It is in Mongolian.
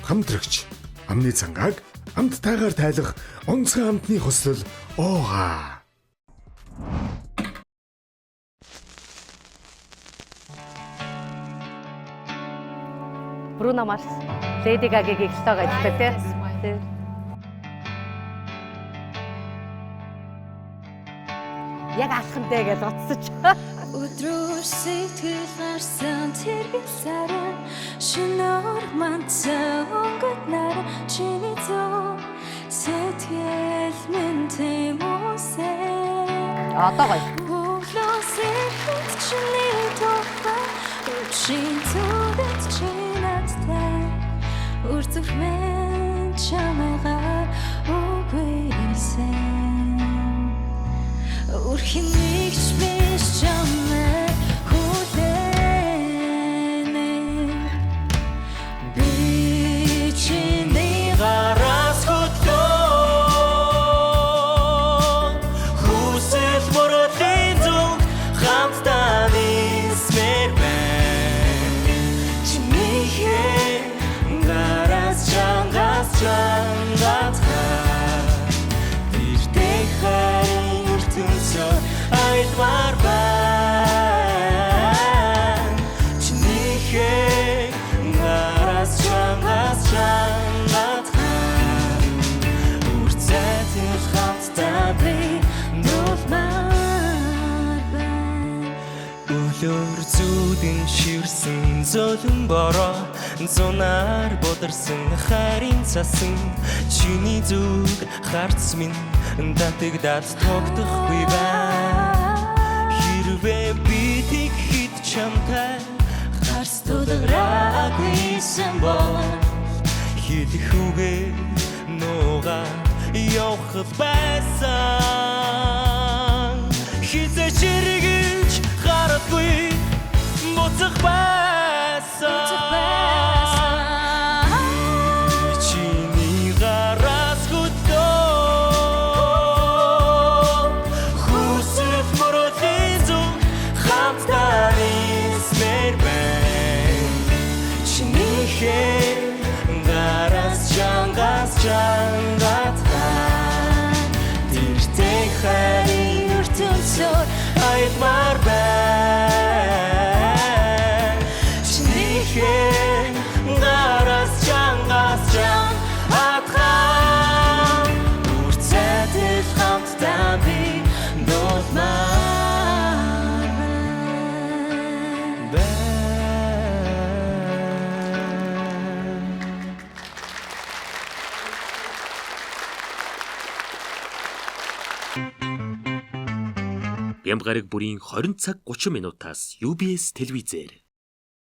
хамтрагч амны цангааг амттайгаар тайлах онцгой амтны хослол оогаа. Bruno Mars, Lady Gaga-гийн стог ажилладаг тийм. Яг алхамдаа гэж утсаж. Өдрөөр сэтгэл гарсан тэрэг саран шинээр мантсан өнгөт нар чиний зов сэтгэл минь тийм үсэ. Одоо гоё. Өглөөсөө чиний тухай өчийн зүгэд чинийтэй үрзэх мен чамайгаар үгүйсэн. Үрхийн нэгч биш чамайг хүлээнэ. Би чиний гараас хөтлөө хүсэл мөрөдлийн зүг хамтдаа нисмээр байна. Чинийхээ гараас чангаас чангаас Айтмар байна. Чинийхээ гараас чангаас үрцэт хамтдаа би дуулмаар байна. Өглөөр зүүдэн ширсэн золон бороо зунаар бодорсон харин цасан чиний зүг харц минь датагдаад тогтохгүй байна. Хэрвээ би тэг чамтай харц тулгараагүйсэн бол хэлэх үгээ нуугаа явах байсан. Хизээч эргэж гарахгүй буцах байсан. Тэртэй харин ертөнцөөр айтмаар байна. Чинийхээ гараас чангаас атхан үрцэтэл хамтдаа би дуулмаар байна. Бямбгараг бүрийн 20 цаг 30 минутаас UBS телевизээр